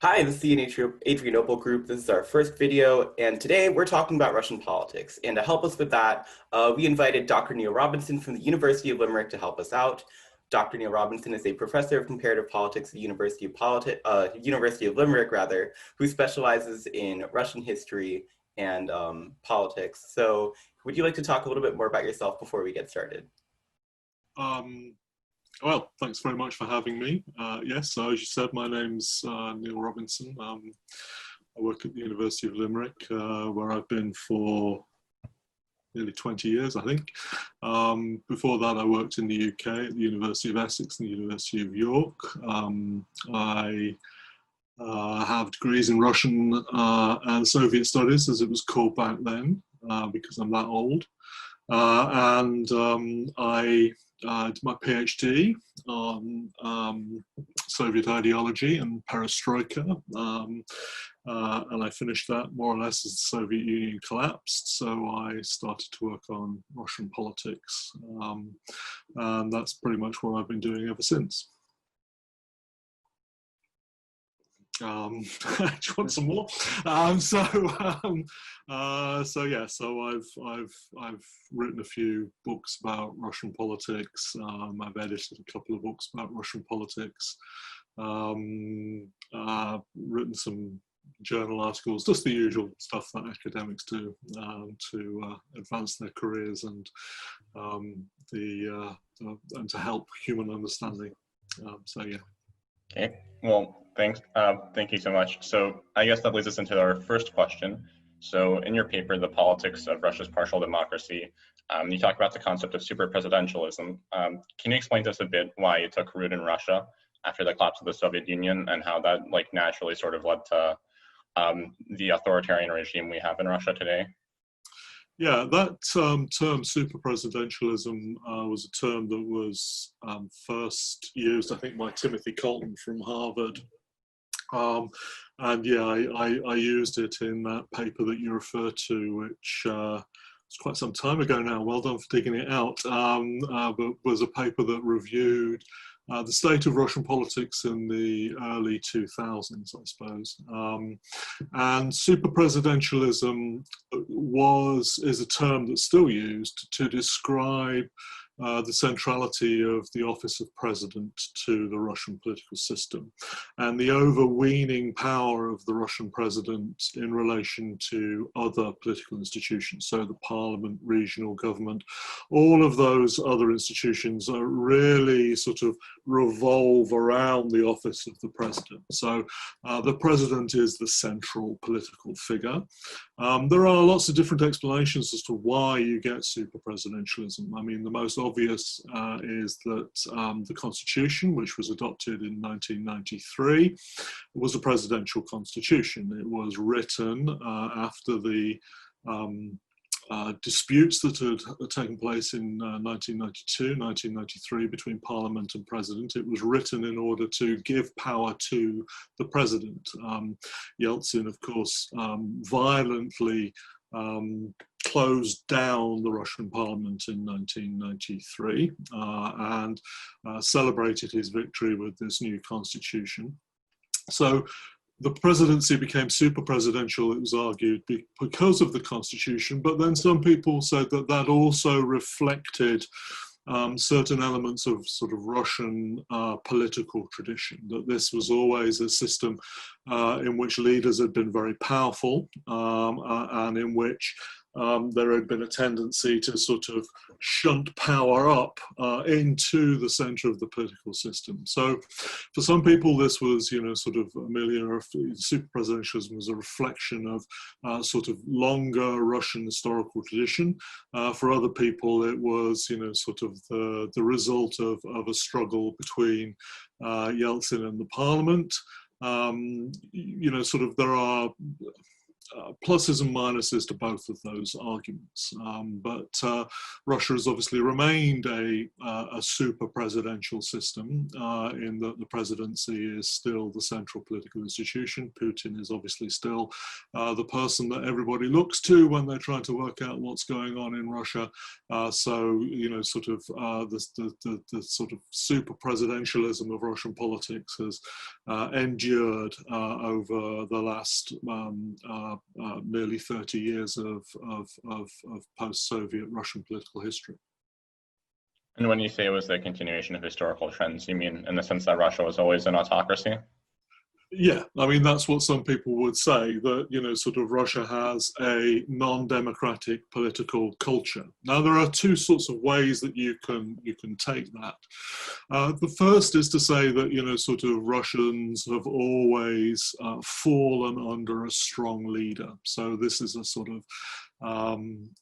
Hi, this is the Adrianople Group. This is our first video, and today we're talking about Russian politics. And to help us with that, we invited Dr. Neil Robinson from the University of Limerick to help us out. Dr. Neil Robinson is a professor of comparative politics at the University of Limerick, who specializes in Russian history and politics. So, would you like to talk a little bit more about yourself before we get started? Well, thanks very much for having me. Yes, so as you said, my name's Neil Robinson. I work at the University of Limerick, where I've been for nearly 20 years, I think. Before that, I worked in the UK at the University of Essex and the University of York. I have degrees in Russian and Soviet studies, as it was called back then, because I'm that old. I did my PhD on Soviet ideology and perestroika, and I finished that more or less as the Soviet Union collapsed. So I started to work on Russian politics, and that's pretty much what I've been doing ever since. Do you want some more? I've written a few books about Russian politics. I've edited a couple of books about Russian politics. Written some journal articles, just the usual stuff that academics do to advance their careers and to help human understanding. Okay, well, thanks. Thank you so much. So I guess that leads us into our first question. So in your paper, The Politics of Russia's Partial Democracy, you talk about the concept of super presidentialism. Can you explain to us a bit why it took root in Russia after the collapse of the Soviet Union and how that naturally sort of led to the authoritarian regime we have in Russia today? Yeah, that term super presidentialism was a term that was first used, I think, by Timothy Colton from Harvard. And yeah, I used it in that paper that you refer to, which was quite some time ago now. Well done for digging it out. But was a paper that reviewed the state of Russian politics in the early 2000s, I suppose. And super presidentialism is a term that's still used to describe the centrality of the office of president to the Russian political system and the overweening power of the Russian president in relation to other political institutions. So the parliament, regional government, all of those other institutions are really sort of revolve around the office of the president. So the president is the central political figure. There are lots of different explanations as to why you get super presidentialism. I mean, the most obvious is that the Constitution, which was adopted in 1993, was a presidential constitution. It was written after the disputes that had taken place in 1992, 1993 between Parliament and President. It was written in order to give power to the President. Yeltsin, of course, violently closed down the Russian Parliament in 1993 and celebrated his victory with this new constitution. So the presidency became super presidential, it was argued, because of the constitution, but then some people said that that also reflected certain elements of sort of Russian political tradition, that this was always a system in which leaders had been very powerful and in which there had been a tendency to sort of shunt power up into the center of the political system. So for some people, this was, sort of super presidentialism was a reflection of sort of longer Russian historical tradition. For other people, it was, sort of the result of a struggle between Yeltsin and the parliament. Sort of there are pluses and minuses to both of those arguments. But Russia has obviously remained a super presidential system in that the presidency is still the central political institution. Putin is obviously still the person that everybody looks to when they're trying to work out what's going on in Russia. So, you know, sort of the sort of super presidentialism of Russian politics has endured over the last nearly 30 years of post-Soviet Russian political history. And when you say it was the continuation of historical trends, you mean in the sense that Russia was always an autocracy? Yeah, I mean, that's what some people would say, that, you know, sort of Russia has a non-democratic political culture. Now, there are two sorts of ways that you can take that. The first is to say that, you know, sort of Russians have always fallen under a strong leader. So this is a sort of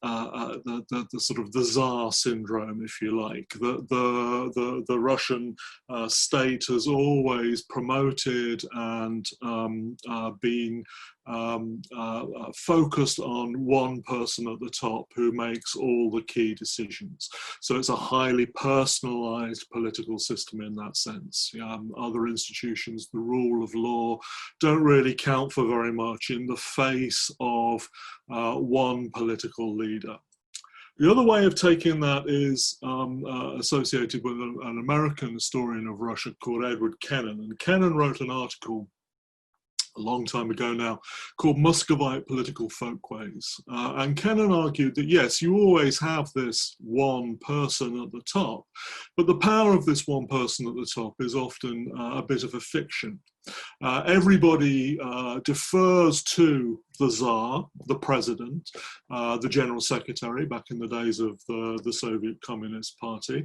the sort of the Tsar syndrome, if you like. The Russian state has always promoted and been focused on one person at the top who makes all the key decisions. So it's a highly personalized political system in that sense. Other institutions, the rule of law, don't really count for very much in the face of one political leader. The other way of taking that is associated with an American historian of Russia called Edward Kennan. And Kennan wrote an article a long time ago now, called Muscovite Political Folkways. And Kennan argued that, yes, you always have this one person at the top, but the power of this one person at the top is often a bit of a fiction. Everybody defers to the Tsar, the president, the general secretary back in the days of the Soviet Communist Party.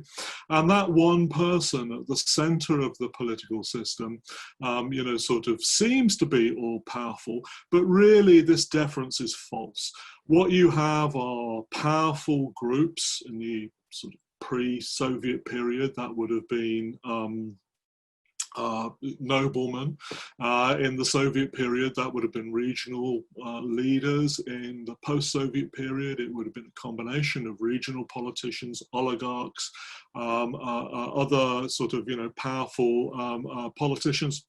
And that one person at the center of the political system, you know, sort of seems to be all powerful, but really this deference is false. What you have are powerful groups in the sort of pre-Soviet period. That would have been noblemen. In the Soviet period, that would have been regional leaders. In the post-Soviet period, it would have been a combination of regional politicians, oligarchs, other sort of, you know, powerful politicians.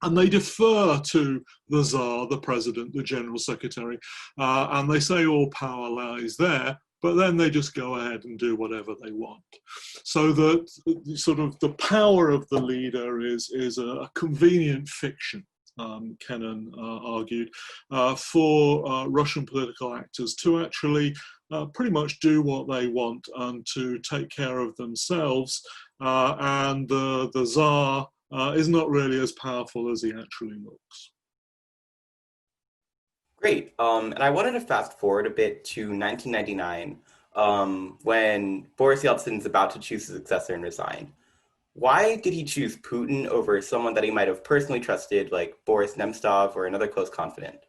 And they defer to the Tsar, the president, the general secretary, and they say all power lies there. But then they just go ahead and do whatever they want. So that sort of the power of the leader is a convenient fiction, Kennan argued, for Russian political actors to actually pretty much do what they want and to take care of themselves. And the Tsar is not really as powerful as he actually looks. Great. And I wanted to fast forward a bit to 1999, when Boris Yeltsin is about to choose his successor and resign. Why did he choose Putin over someone that he might have personally trusted, like Boris Nemtsov or another close confidant?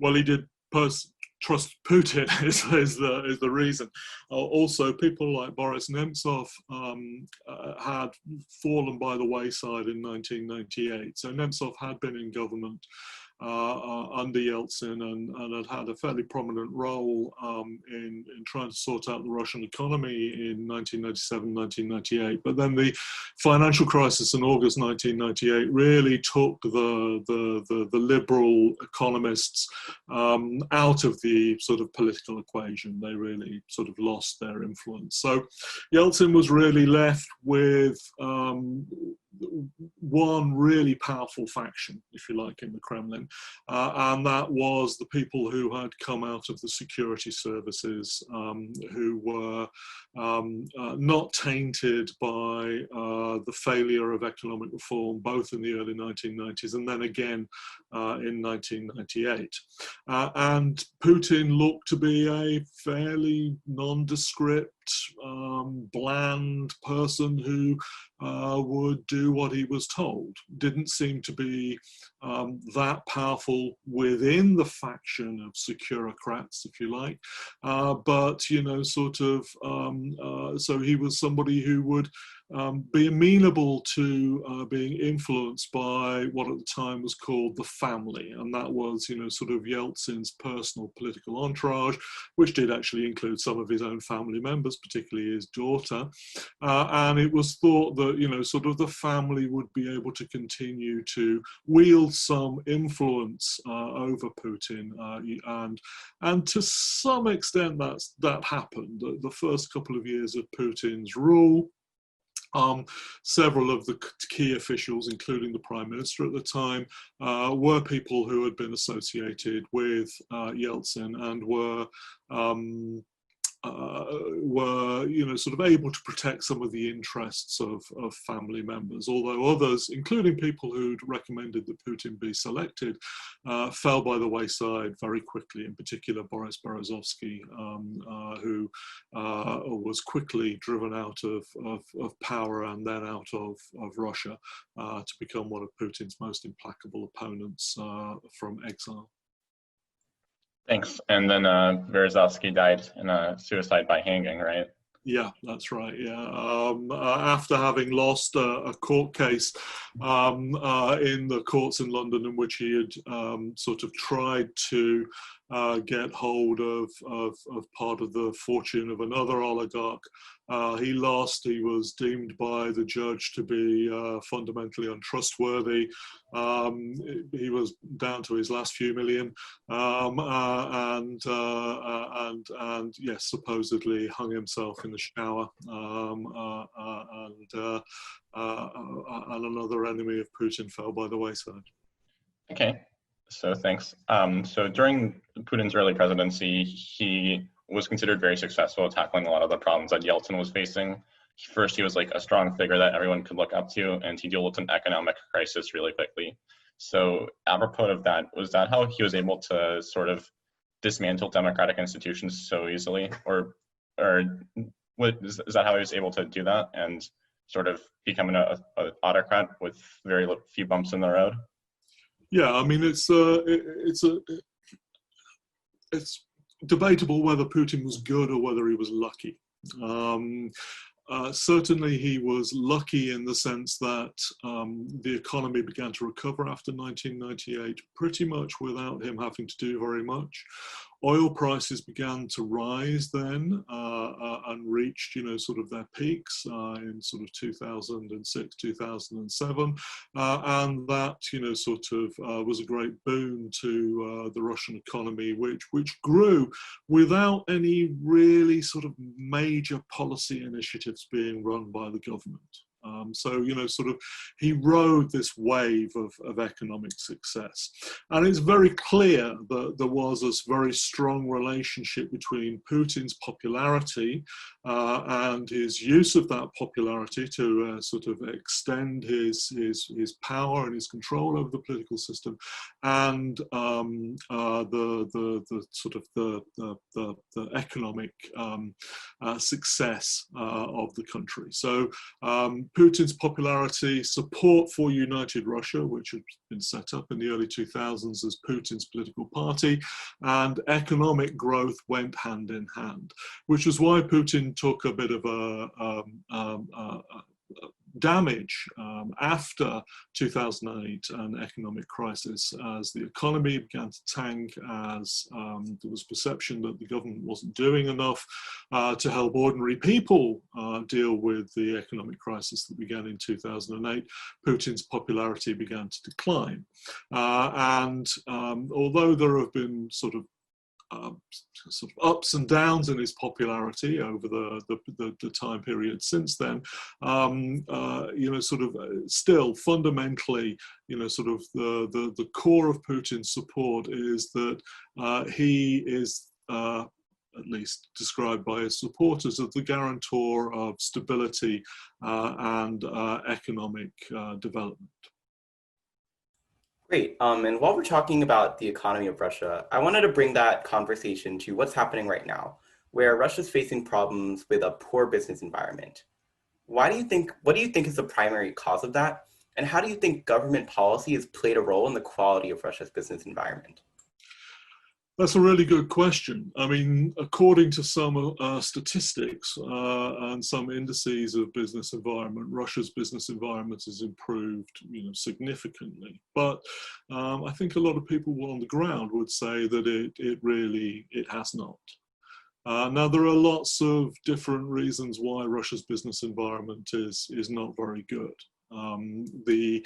Well, he did trust Putin is the reason. Also, people like Boris Nemtsov had fallen by the wayside in 1998. So Nemtsov had been in government under Yeltsin and had a fairly prominent role in trying to sort out the Russian economy in 1997, 1998. But then the financial crisis in August 1998 really took the liberal economists out of the sort of political equation. They really sort of lost their influence. So Yeltsin was really left with one really powerful faction, if you like, in the Kremlin, and that was the people who had come out of the security services, who were not tainted by the failure of economic reform, both in the early 1990s and then again in 1998. And Putin looked to be a fairly nondescript, bland person who would do what he was told. Didn't seem to be that powerful within the faction of securocrats, if you like, but, you know, sort of, so he was somebody who would be amenable to being influenced by what at the time was called the family, and that was, sort of Yeltsin's personal political entourage, which did actually include some of his own family members, particularly his daughter. And it was thought that, sort of the family would be able to continue to wield some influence over Putin, and to some extent that happened. The first couple of years of Putin's rule, several of the key officials, including the Prime Minister at the time, were people who had been associated with Yeltsin and were sort of able to protect some of the interests of family members, although others, including people who'd recommended that Putin be selected, fell by the wayside very quickly, in particular Boris Verkhovsky, who was quickly driven out of power and then out of Russia to become one of Putin's most implacable opponents from exile. Thanks. And then Verkhovsky died in a suicide by hanging, right? Yeah, that's right. Yeah, after having lost a court case in the courts in London, in which he had sort of tried to get hold of part of the fortune of another oligarch, he lost. He was deemed by the judge to be fundamentally untrustworthy. He was down to his last few million, and yes, supposedly hung himself in the shower. And another enemy of Putin fell by the wayside. Okay, so thanks. So during Putin's early presidency, he was considered very successful at tackling a lot of the problems that Yeltsin was facing. First, he was like a strong figure that everyone could look up to, and he dealt with an economic crisis really quickly. So apropos of that, was that how he was able to sort of dismantle democratic institutions so easily? Or is that how he was able to do that and sort of become an autocrat with very few bumps in the road? Yeah, I mean, it's debatable whether Putin was good or whether he was lucky. Certainly he was lucky in the sense that the economy began to recover after 1998 pretty much without him having to do very much. Oil prices began to rise then and reached, sort of their peaks in sort of 2006, 2007. And that, sort of was a great boon to the Russian economy, which grew without any really sort of major policy initiatives being run by the government. So, sort of he rode this wave of economic success. And it's very clear that there was this very strong relationship between Putin's popularity and his use of that popularity to sort of extend his power and his control over the political system, and the sort of the economic success of the country. So Putin's popularity, support for United Russia, which had been set up in the early 2000s as Putin's political party, and economic growth went hand in hand, which was why Putin took a bit of damage after 2008, an economic crisis, as the economy began to tank, as there was perception that the government wasn't doing enough to help ordinary people deal with the economic crisis that began in 2008. Putin's popularity began to decline. And although there have been sort of ups and downs in his popularity over the time period since then, still fundamentally, sort of the core of Putin's support is that he is, at least described by his supporters, as the guarantor of stability and economic development. Great. And while we're talking about the economy of Russia, I wanted to bring that conversation to what's happening right now, where Russia's facing problems with a poor business environment. What do you think is the primary cause of that? And how do you think government policy has played a role in the quality of Russia's business environment? That's a really good question. I mean, according to some statistics and some indices of business environment, Russia's business environment has improved, significantly. But I think a lot of people on the ground would say that it has not. Now, there are lots of different reasons why Russia's business environment is not very good. The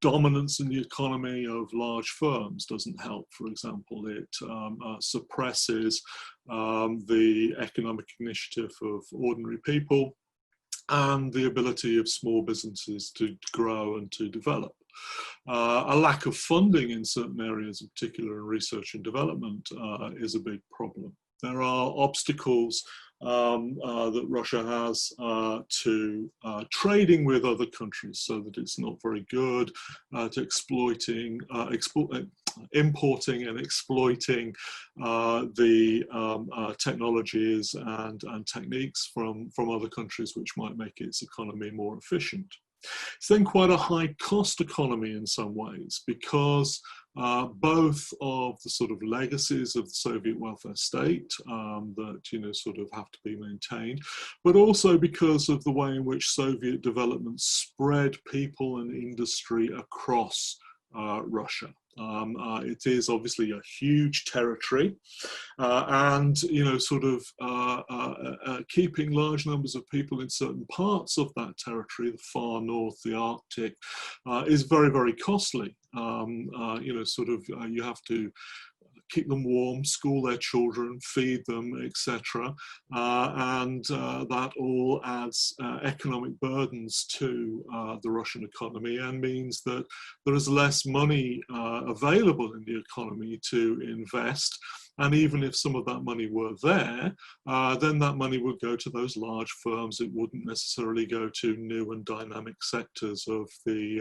dominance in the economy of large firms doesn't help. For example, it suppresses the economic initiative of ordinary people and the ability of small businesses to grow and to develop. A lack of funding in certain areas, in particular in research and development, is a big problem. There are obstacles that Russia has to trading with other countries, so that it's not very good to importing and exploiting the technologies and techniques from other countries, which might make its economy more efficient. It's then quite a high cost economy in some ways, because both of the sort of legacies of the Soviet welfare state that sort of have to be maintained, but also because of the way in which Soviet development spread people and industry across Russia. It is obviously a huge territory, and keeping large numbers of people in certain parts of that territory, the far north, the Arctic, is very, very costly. You have to keep them warm, school their children, feed them, etc. And that all adds economic burdens to the Russian economy, and means that there is less money available in the economy to invest. And even if some of that money were there, then that money would go to those large firms. It wouldn't necessarily go to new and dynamic sectors of the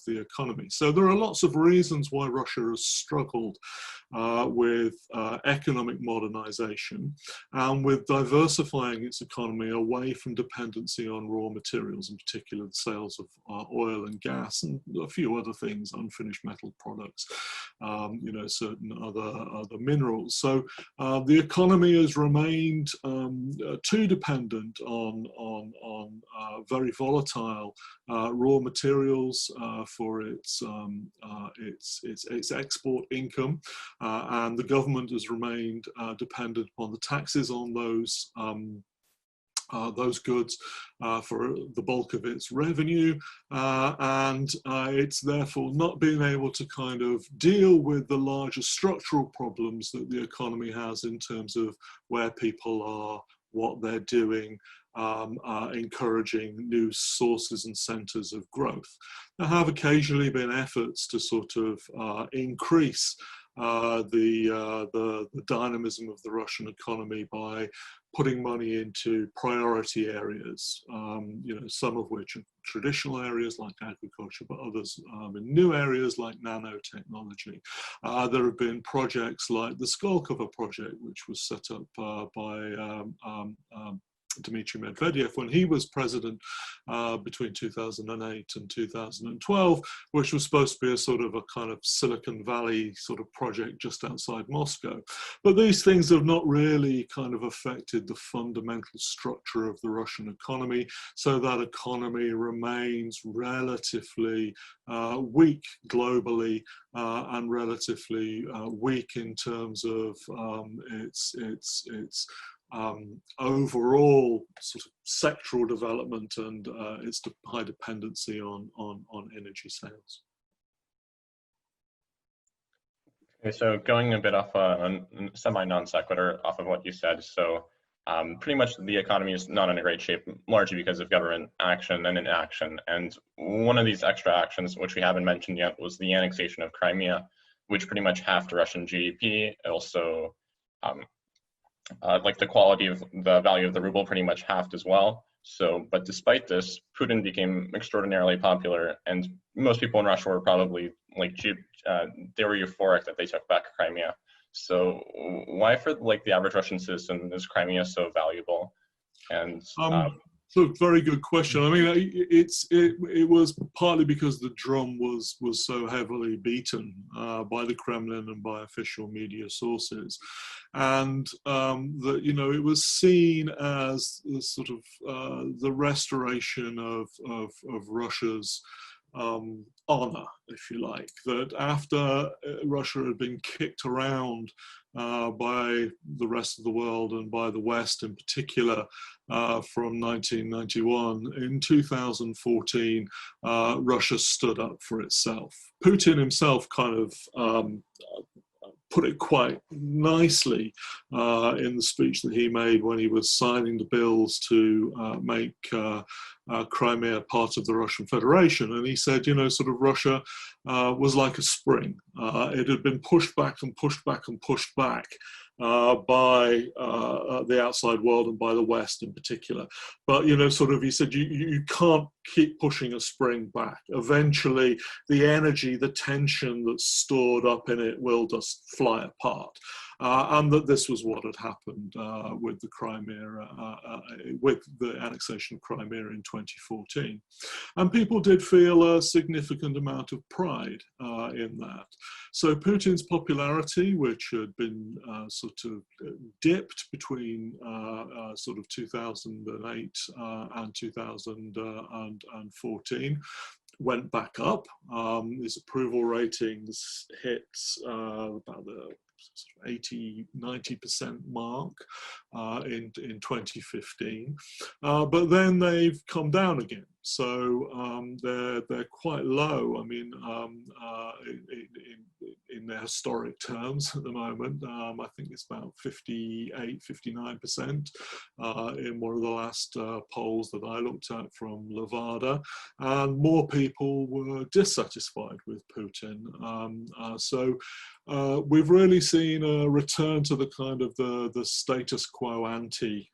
economy. So there are lots of reasons why Russia has struggled with economic modernization and with diversifying its economy away from dependency on raw materials, in particular the sales of oil and gas and a few other things, unfinished metal products, certain other minerals. So the economy has remained too dependent on very volatile raw materials for its export income, and the government has remained dependent upon the taxes on those goods for the bulk of its revenue, and it's therefore not being able to kind of deal with the larger structural problems that the economy has in terms of where people are, what they're doing, encouraging new sources and centres of growth. There have occasionally been efforts to sort of increase the dynamism of the Russian economy by putting money into priority areas, some of which are traditional areas like agriculture, but others in new areas like nanotechnology. There have been projects like the Skolkovo project, which was set up by Dmitry Medvedev when he was president between 2008 and 2012, which was supposed to be a sort of a kind of Silicon Valley sort of project just outside Moscow. But these things have not really kind of affected the fundamental structure of the Russian economy, so that economy remains relatively weak globally and relatively weak in terms of its overall sort of sectoral development and its high dependency on energy sales. Okay, so going a bit off a semi non sequitur off of what you said, so pretty much the economy is not in a great shape, largely because of government action and inaction. And one of these extra actions, which we haven't mentioned yet, was the annexation of Crimea, which pretty much halved Russian GDP. Also, like the quality of the value of the ruble pretty much halved as well. So, but despite this, Putin became extraordinarily popular, and most people in Russia were probably like, they were euphoric that they took back Crimea. So why for like the average Russian citizen is Crimea so valuable? And So very good question. I mean, it was partly because the drum was so heavily beaten by the Kremlin and by official media sources, and that it was seen as the sort of the restoration of Russia's honor, if you like, that after Russia had been kicked around by the rest of the world and by the West in particular from 1991, in 2014, Russia stood up for itself. Putin himself kind of put it quite nicely in the speech that he made when he was signing the bills to make Crimea part of the Russian Federation. And he said, sort of Russia was like a spring. It had been pushed back and pushed back and pushed back by the outside world and by the West in particular. But, sort of, he said, you can't keep pushing a spring back. Eventually, the energy, the tension that's stored up in it will just fly apart. And that this was what had happened with the Crimea, with the annexation of Crimea in 2014. And people did feel a significant amount of pride in that. So Putin's popularity, which had been sort of dipped between sort of 2008 and 2014, went back up. His approval ratings hit about the 80-90% mark in 2015, but then they've come down again. So they're quite low. I mean, in their historic terms at the moment, I think it's about 58-59% in one of the last polls that I looked at from Levada, and more people were dissatisfied with Putin. So we've really seen a return to the kind of the status quo ante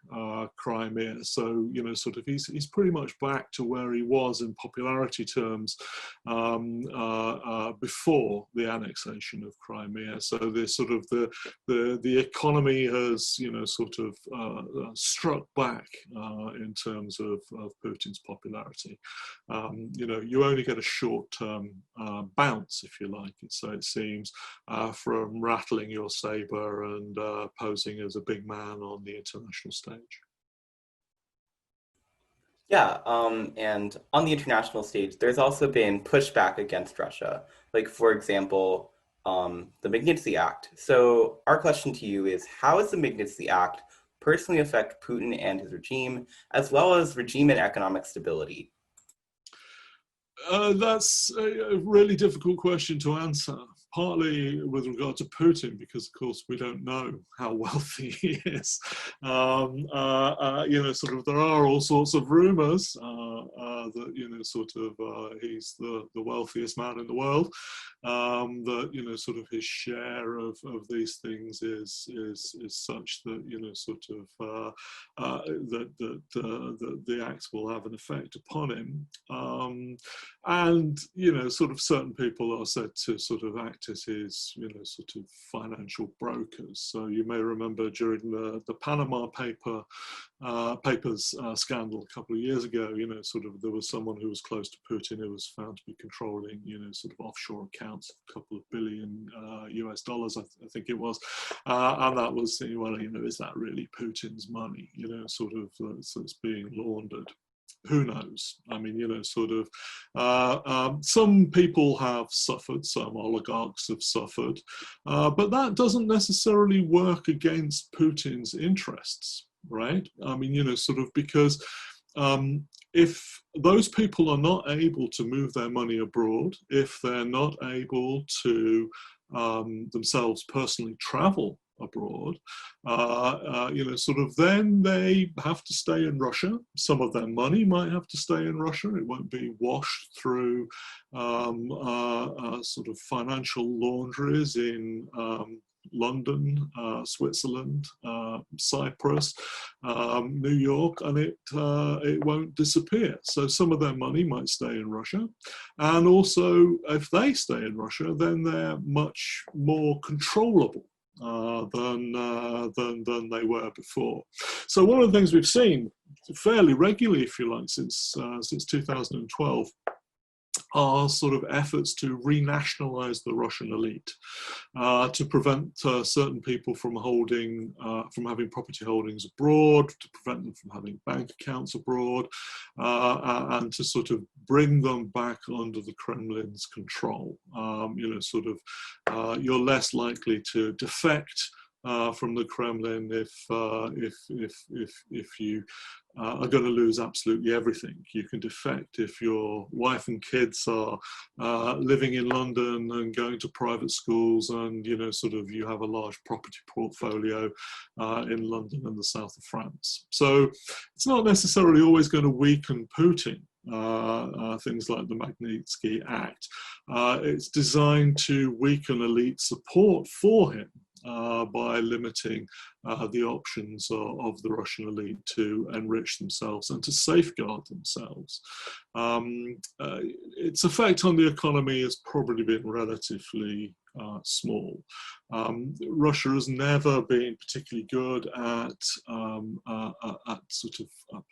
Crimea. So sort of he's pretty much back to where he was in popularity terms before the annexation of Crimea. So the sort of the economy has sort of struck back in terms of Putin's popularity. You only get a short-term bounce, if you like, so it seems, from rattling your saber and posing as a big man on the international stage. Yeah, and on the international stage, there's also been pushback against Russia. Like, for example, the Magnitsky Act. So our question to you is, how does the Magnitsky Act personally affect Putin and his regime, as well as regime and economic stability? That's a really difficult question to answer, partly with regard to Putin, because of course we don't know how wealthy he is. Sort of there are all sorts of rumors that sort of he's the wealthiest man in the world. That sort of his share of these things is such that sort of that the act will have an effect upon him. And sort of certain people are said to sort of act as his sort of financial brokers. So you may remember during the Panama Papers scandal a couple of years ago, sort of there was someone who was close to Putin who was found to be controlling sort of offshore accounts, a couple of billion US dollars, I think it was, and that was, well, is that really Putin's money? Sort of so it's being laundered. Who knows? I mean, sort of, some people have suffered, some oligarchs have suffered, but that doesn't necessarily work against Putin's interests, right? I mean, sort of, because if those people are not able to move their money abroad, if they're not able to themselves personally travel abroad, sort of, then they have to stay in Russia. Some of their money might have to stay in Russia. It won't be washed through sort of financial laundries in London, Switzerland, Cyprus, New York, and it won't disappear. So some of their money might stay in Russia, and also if they stay in Russia, then they're much more controllable. than they were before. So one of the things we've seen fairly regularly, if you like, since 2012, are sort of efforts to renationalize the Russian elite, to prevent certain people from having property holdings abroad, to prevent them from having bank accounts abroad, and to sort of bring them back under the Kremlin's control. You're less likely to defect from the Kremlin if you are going to lose absolutely everything. You can defect if your wife and kids are living in London and going to private schools, and you have a large property portfolio in London and the south of France. So it's not necessarily always going to weaken Putin. Things like the Magnitsky Act. It's designed to weaken elite support for him by limiting the options of the Russian elite to enrich themselves and to safeguard themselves. Its effect on the economy has probably been relatively small. Russia has never been particularly good at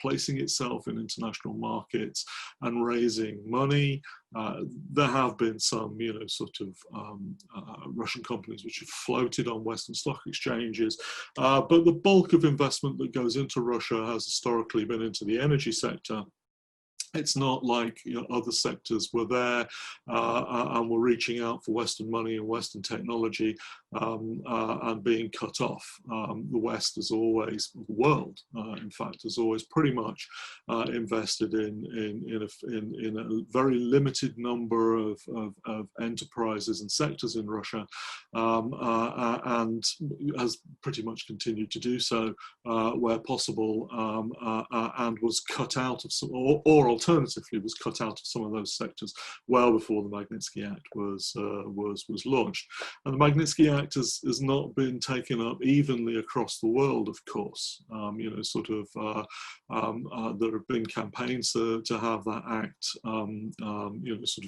placing itself in international markets and raising money. There have been some, Russian companies which have floated on Western stock exchanges, but the bulk of investment that goes into Russia has historically been into the energy sector. It's not like other sectors were there and were reaching out for Western money and Western technology and being cut off. The West has always, the world, in fact, has always pretty much invested in a very limited number of enterprises and sectors in Russia, and has pretty much continued to do so where possible, and was cut out of some, or alternatively was cut out of some of those sectors well before the Magnitsky Act was launched. And the Magnitsky Act has not been taken up evenly across the world, of course. There have been campaigns to have that act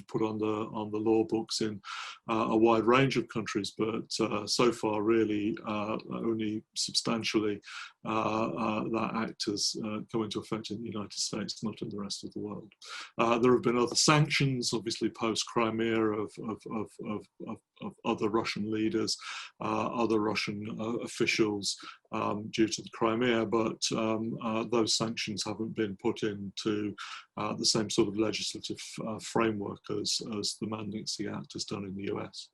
put on the law books in a wide range of countries, but so far really only substantially that act has come into effect in the United States, not in the rest of the world. There have been other sanctions, obviously post-Crimea, of other Russian leaders, other Russian officials due to the Crimea, but those sanctions haven't been put into the same sort of legislative framework as the Magnitsky Act has done in the US.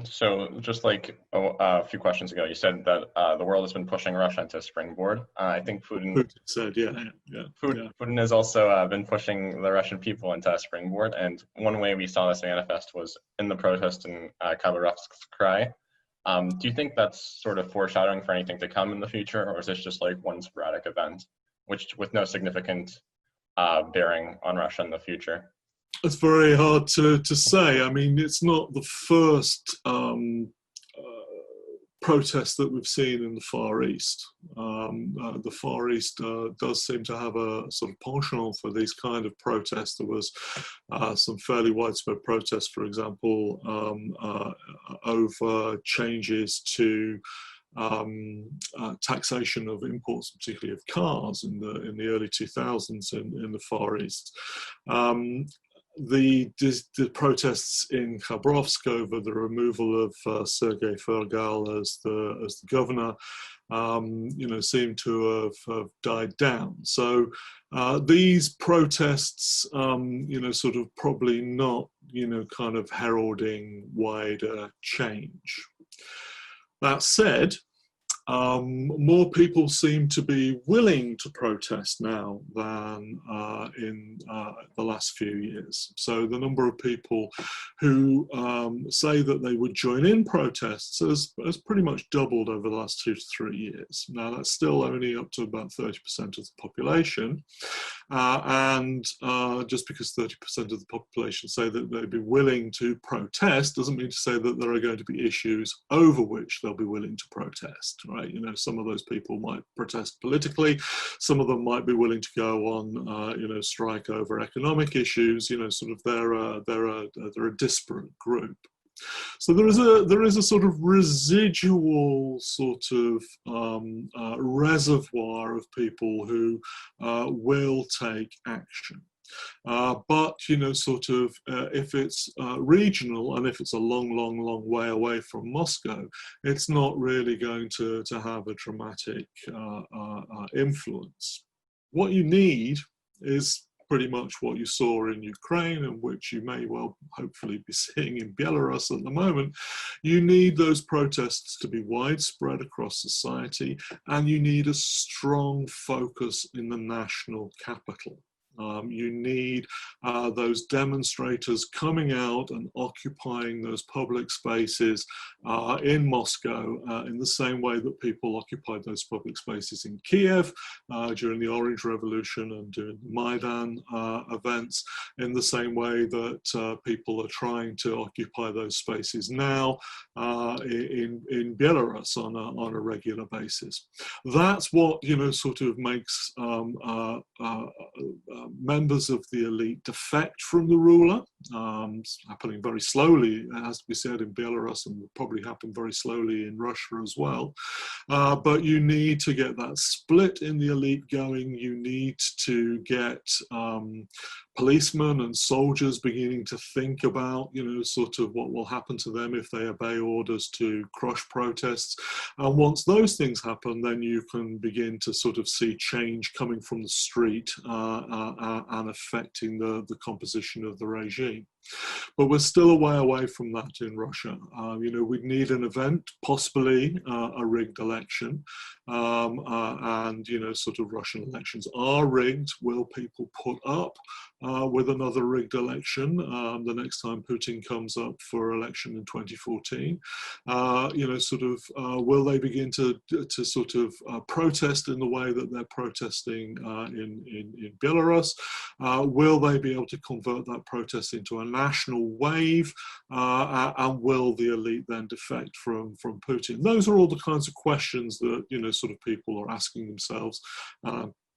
So just like a few questions ago, you said that the world has been pushing Russia into a springboard. I think Putin said, Putin has also been pushing the Russian people into a springboard. And one way we saw this manifest was in the protest in Khabarovsk's Krai. Do you think that's sort of foreshadowing for anything to come in the future, or is this just like one sporadic event, which with no significant bearing on Russia in the future? It's very hard to say. I mean, it's not the first protest that we've seen in the Far East. The Far East does seem to have a sort of penchant for these kind of protests. There was some fairly widespread protests, for example, over changes to taxation of imports, particularly of cars, in the early 2000s in the Far East. The protests in Khabarovsk over the removal of Sergei Fergal as the governor, seem to have died down. So these protests, sort of probably not, kind of heralding wider change. That said, more people seem to be willing to protest now than in the last few years. So the number of people who say that they would join in protests has pretty much doubled over the last 2 to 3 years. Now that's still only up to about 30% of the population. And just because 30% of the population say that they'd be willing to protest doesn't mean to say that there are going to be issues over which they'll be willing to protest. Right, some of those people might protest politically. Some of them might be willing to go on, strike over economic issues. They're a disparate group. So there is a sort of residual sort of reservoir of people who will take action. But, you know, sort of, if it's regional and if it's a long, long, long way away from Moscow, it's not really going to have a dramatic influence. What you need is pretty much what you saw in Ukraine, and which you may well hopefully be seeing in Belarus at the moment. You need those protests to be widespread across society, and you need a strong focus in the national capital. You need those demonstrators coming out and occupying those public spaces in Moscow in the same way that people occupied those public spaces in Kiev during the Orange Revolution and during the Maidan events, in the same way that people are trying to occupy those spaces now in Belarus on a regular basis. That's what, you know, sort of makes members of the elite defect from the ruler. It's happening very slowly, it has to be said, in Belarus, and will probably happen very slowly in Russia as well. But you need to get that split in the elite going. You need to get policemen and soldiers beginning to think about, you know, sort of what will happen to them if they obey orders to crush protests. And once those things happen, then you can begin to sort of see change coming from the street and affecting the composition of the regime. But we're still a way away from that in Russia. You know, we'd need an event, possibly a rigged election. And, you know, sort of Russian elections are rigged. Will people put up with another rigged election the next time Putin comes up for election in 2014? You know, sort of, will they begin to sort of protest in the way that they're protesting in Belarus? Will they be able to convert that protest into a national wave? And will the elite then defect from Putin? Those are all the kinds of questions that, you know, sort of people are asking themselves,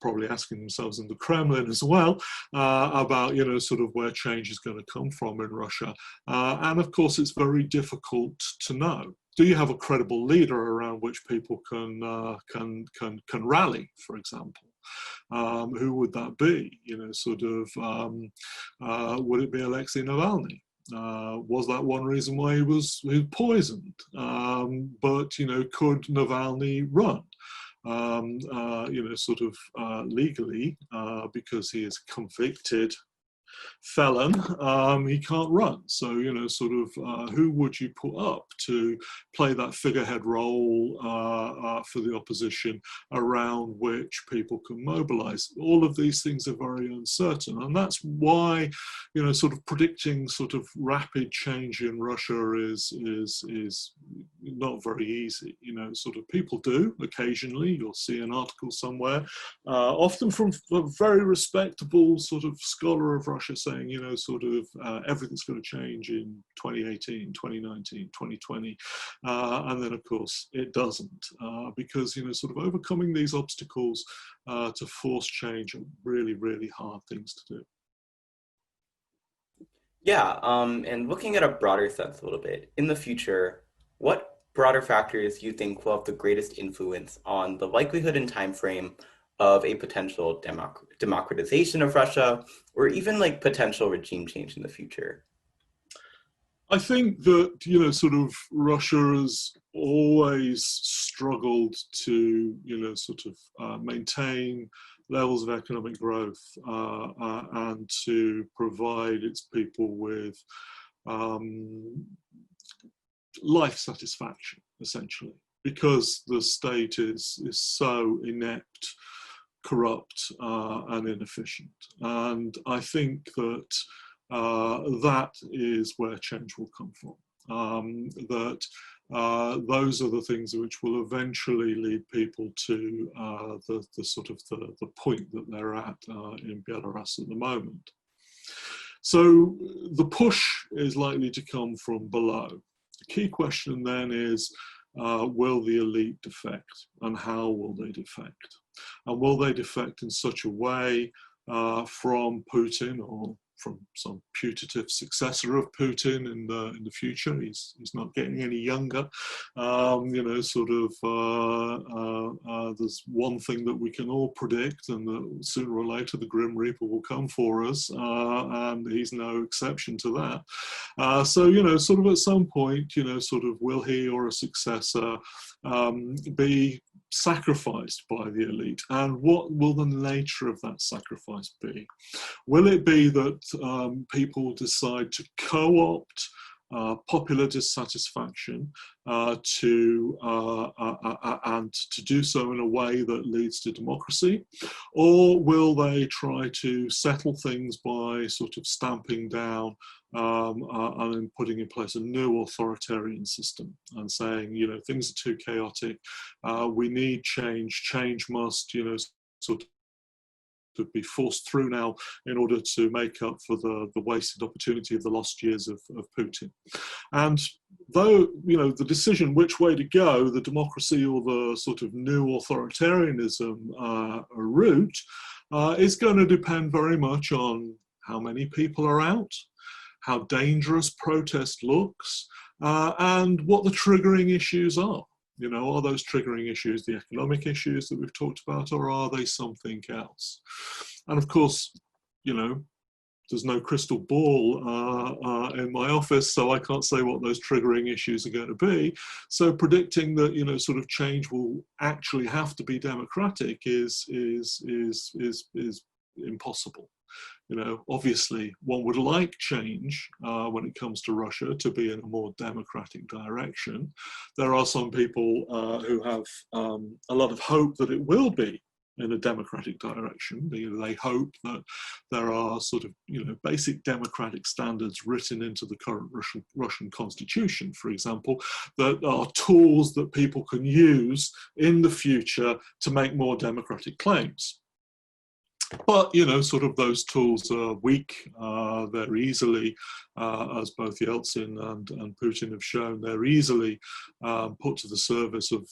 probably asking themselves in the Kremlin as well, about, you know, sort of where change is going to come from in Russia. And of course, it's very difficult to know. Do you have a credible leader around which people can rally, for example? Who would that be? You know, sort of, would it be Alexei Navalny? Was that one reason why he was poisoned? But, you know, could Navalny run? You know, sort of legally, because he is convicted felon, he can't run. So, you know, sort of, who would you put up to play that figurehead role for the opposition around which people can mobilize? All of these things are very uncertain, and that's why, you know, sort of predicting sort of rapid change in Russia is not very easy. You know, sort of people do occasionally. You'll see an article somewhere, often from a very respectable sort of scholar of Russia, saying, you know, sort of everything's going to change in 2018, 2019, 2020. And then, of course, it doesn't, because, you know, sort of overcoming these obstacles to force change are really, really hard things to do. Yeah, and looking at a broader sense a little bit, in the future, what broader factors do you think will have the greatest influence on the likelihood and time frame of a potential democratization of Russia, or even like potential regime change in the future? I think that, you know, sort of Russia has always struggled to, you know, sort of maintain levels of economic growth and to provide its people with life satisfaction, essentially, because the state is so inept, corrupt, and inefficient. And I think that that is where change will come from. That those are the things which will eventually lead people to the sort of the point that they're at in Belarus at the moment. So the push is likely to come from below. The key question then is, will the elite defect, and how will they defect? And will they defect in such a way from Putin or from some putative successor of Putin in the future. He's not getting any younger. You know, sort of there's one thing that we can all predict, and that sooner or later the Grim Reaper will come for us, and he's no exception to that. So, you know, sort of at some point, you know, sort of will he or a successor be sacrificed by the elite, and what will the nature of that sacrifice be? Will it be that people decide to co-opt popular dissatisfaction and to do so in a way that leads to democracy, or will they try to settle things by sort of stamping down and putting in place a new authoritarian system and saying, you know, things are too chaotic, we need change, change must, you know, sort of to be forced through now in order to make up for the wasted opportunity of the lost years of Putin. And though, you know, the decision which way to go, the democracy or the sort of new authoritarianism route, is going to depend very much on how many people are out, how dangerous protest looks, and what the triggering issues are. You know, are those triggering issues the economic issues that we've talked about, or are they something else? And of course, you know, there's no crystal ball in my office, so I can't say what those triggering issues are going to be. So predicting that, you know, sort of change will actually have to be democratic is impossible. You know, obviously one would like change when it comes to Russia to be in a more democratic direction. There are some people who have a lot of hope that it will be in a democratic direction. They hope that there are sort of, you know, basic democratic standards written into the current Russian constitution, for example, that are tools that people can use in the future to make more democratic claims. But, you know, sort of those tools are weak. They're easily, as both Yeltsin and Putin have shown, they're easily put to the service of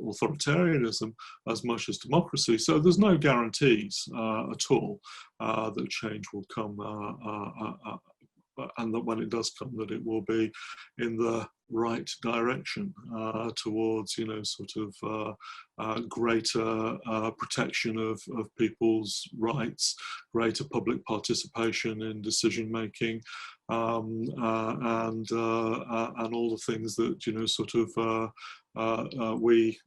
authoritarianism as much as democracy. So there's no guarantees at all that change will come, and that when it does come, that it will be in the right direction towards, you know, sort of greater protection of people's rights, greater public participation in decision making, and all the things that, you know, sort of we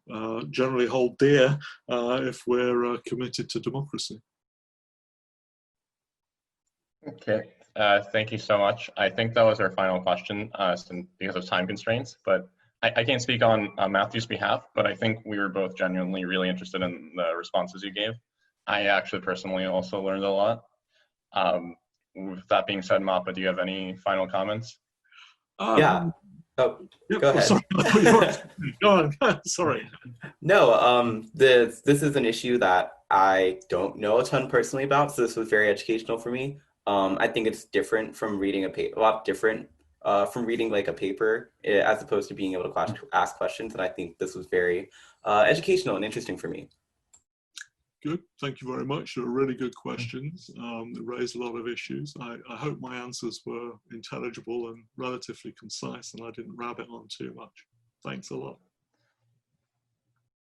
generally hold dear if we're committed to democracy. Okay. Thank you so much. I think that was our final question because of time constraints, but I can't speak on Matthew's behalf, but I think we were both genuinely really interested in the responses you gave. I actually personally also learned a lot. With that being said, Mappa, do you have any final comments? Yeah. Oh, yep. Go ahead. Sorry. Go on. Sorry. No, this is an issue that I don't know a ton personally about, so this was very educational for me. I think it's different from reading a lot different from reading like a paper as opposed to being able to ask questions. And I think this was very educational and interesting for me. Good. Thank you very much. They were really good questions. They raised a lot of issues. I hope my answers were intelligible and relatively concise, and I didn't rabbit on too much. Thanks a lot.